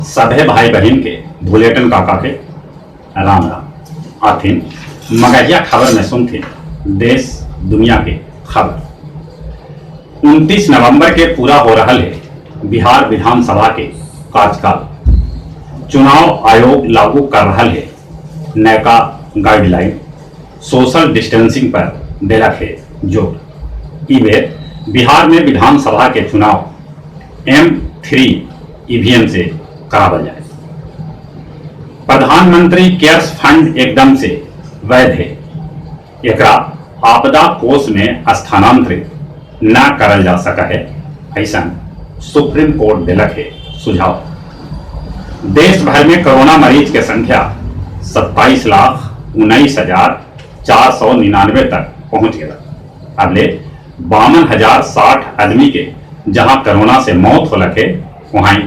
सभे भाई बहन के भूलेटन काका के राम राम आथिन मगहिया खबर में सुनते देश दुनिया के खबर 29 नवंबर के पूरा हो रहा है बिहार विधानसभा के कार्यकाल। चुनाव आयोग लागू कर रहा है नयका गाइडलाइन। सोशल डिस्टेंसिंग पर देलक है जोर। ई बेर बिहार में विधानसभा के चुनाव M3 ईवीएम से करावल जाए। प्रधानमंत्री केयर्स फंड एकदम से वैध है, एकरा आपदा कोष में स्थानांतरित न करल जा सका है, ऐसा सुप्रीम कोर्ट दिलक है सुझाव। देश भर में कोरोना मरीज के संख्या 27,19,499 तक पहुंच गया। अगले 52,060 आदमी के जहां कोरोना से मौत हो लगे वहीं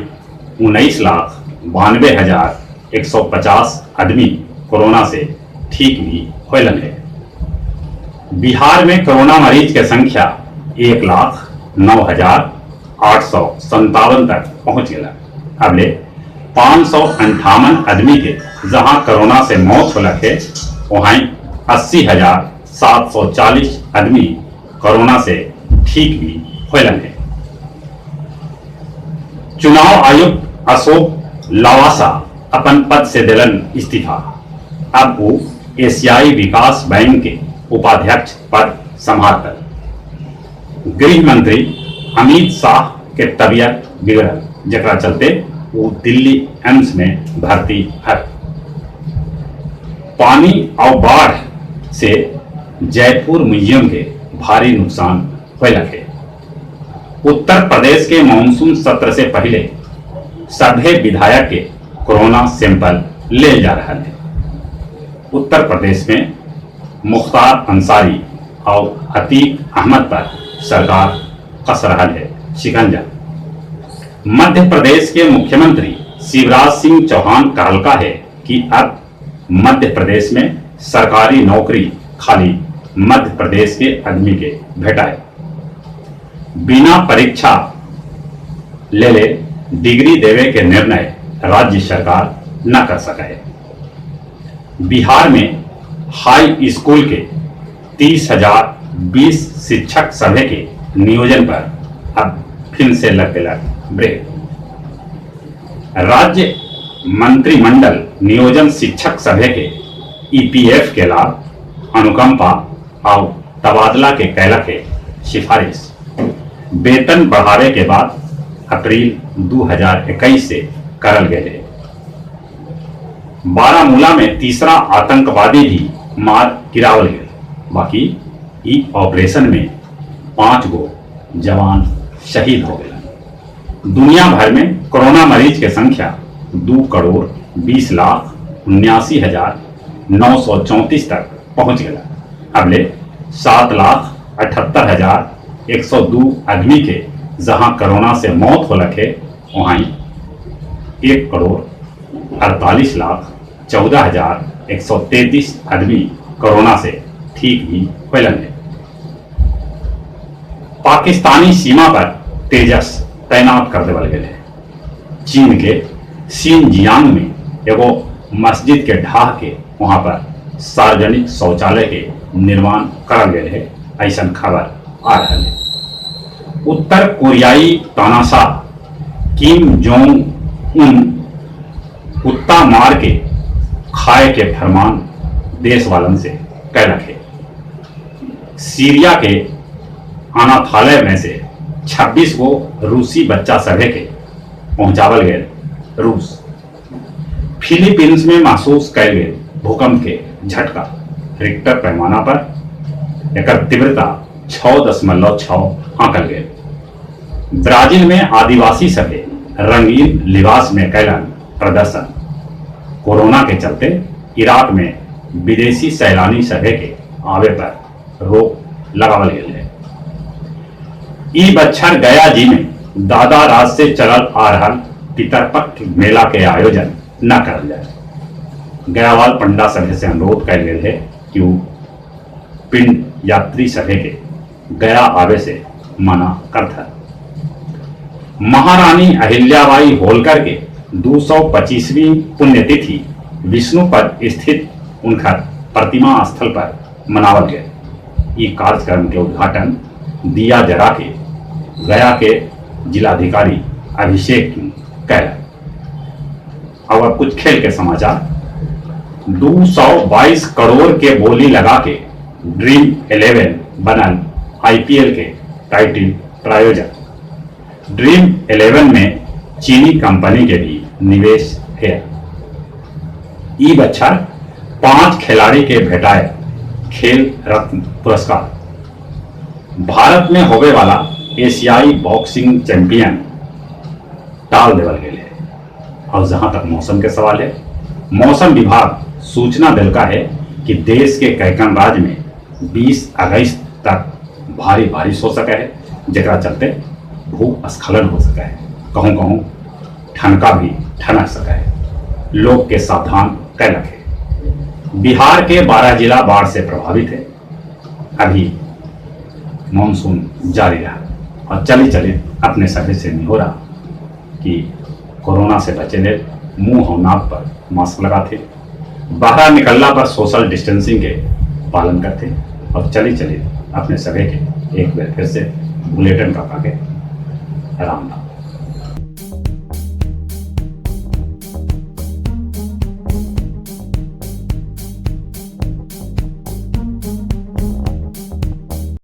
19,92,150 आदमी कोरोना से ठीक भी होलन है। बिहार में कोरोना मरीज के संख्या 1,09,857 तक पहुंच गया। अगले 558 आदमी के जहां कोरोना से मौत हो लगे वहीं 80,740 आदमी कोरोना से ठीक भी होलन है। चुनाव आयुक्त अशोक लवासा अपन पद से दिलन इस्तीफा। अब वो एशियाई विकास बैंक के उपाध्यक्ष पद संभालकर। गृह मंत्री अमित शाह के तबियत बिगड़ल जकरा चलते वो दिल्ली एम्स में भर्ती है। पानी और बाढ़ से जयपुर म्यूजियम के भारी नुकसान होलक है। उत्तर प्रदेश के मानसून सत्र से पहले सभे विधायक के कोरोना सैंपल ले जा रहा है। उत्तर प्रदेश में मुख्तार अंसारी और अतीक अहमद पर सरकार कस रहा है शिकंजा। मध्य प्रदेश के मुख्यमंत्री शिवराज सिंह चौहान कहलका है कि अब मध्य प्रदेश में सरकारी नौकरी खाली मध्य प्रदेश के आदमी के भेटाए। बिना परीक्षा ले डिग्री देवे के निर्णय राज्य सरकार न कर सके। बिहार में हाई स्कूल के 30,020 शिक्षक सभे के नियोजन पर अब फिर से लग गया ब्रेक। राज्य मंत्रिमंडल नियोजन शिक्षक सभे के EPF के लाभ अनुकंपा और तबादला के कैला के सिफारिश वेतन बढ़ावे के बाद अप्रैल 2021 से करल गए। बारामूला में तीसरा आतंकवादी भी मार गिरावल गए। बाकी ई ऑपरेशन में 5 गो जवान शहीद हो गए। दुनिया भर में कोरोना मरीज के संख्या 2,20,79,934 तक पहुंच गया। अगले 7,78,102 आदमी के जहां कोरोना से मौत हो लगे वहीं 1,48,14,133 आदमी कोरोना से ठीक भी होलन है। पाकिस्तानी सीमा पर तेजस तैनात कर देवल गए। चीन के शिनजियांग में एगो मस्जिद के ढाह के वहां पर सार्वजनिक शौचालय के निर्माण करल गए है, ऐसा खबर आ रहा है। उत्तर कोरियाई तानाशाह किम जोंग उन कुत्ता मार के खाए के फरमान देश वालन से कैलक है। सीरिया के अनाथालय में से 26 गो रूसी बच्चा सभे के पहुंचावल गए रूस। फिलीपींस में महसूस कैल गए भूकंप के झटका रिक्टर पैमाना पर एक तीव्रता 6.6 आंकल गए। ब्राजील में आदिवासी सभे रंगीन लिबास में कैलन प्रदर्शन। कोरोना के चलते इराक में विदेशी सैलानी सभे के आवे पर रोक लगावल गए है। ई बच्छर गया जी में दादा राज से चलल आ रहा पितरपक्ष मेला के आयोजन न करल जाए। गयावाल पंडा सभे से अनुरोध कैल गए है कि वो पिंड यात्री सभे के गया आवे से मना करता। महारानी अहिल्याबाई होलकर के 225वीं पुण्यतिथि विष्णु पद स्थित उनका प्रतिमा स्थल पर मनावल गए। ये कार्यक्रम के उद्घाटन दिया जरा के गया के जिलाधिकारी अभिषेक कैल। अब कुछ खेल के समाचार। 222 करोड़ के बोली लगा के ड्रीम 11 बनल आईपीएल के टाइटल प्रायोजक। ड्रीम 11 में चीनी कंपनी के भी निवेश है। ई बच्चा 5 खिलाड़ी के भेटाए खेल रत्न पुरस्कार। भारत में होने वाला एशियाई बॉक्सिंग चैंपियन टाल देवल गए है। और जहां तक मौसम के सवाल है, मौसम विभाग सूचना दिलका है कि देश के कैकन राज्य में 20 अगस्त तक भारी बारिश हो सके है, जरा चलते भूस्खलन हो सके है। कहूँ कहूँ ठनका भी ठनक सके है। लोग के सावधान कर रखे। बिहार के 12 जिला बाढ़ से प्रभावित है। अभी मानसून जारी रहा और चली चली अपने सभी से नहीं हो रहा कि कोरोना से बचे ले मुंह और नाक पर मास्क लगाते, बाहर निकलना पर सोशल डिस्टेंसिंग के पालन करते और चली चली अपने सगे के एक बार फिर से बुलेटिन का आगे राम राम।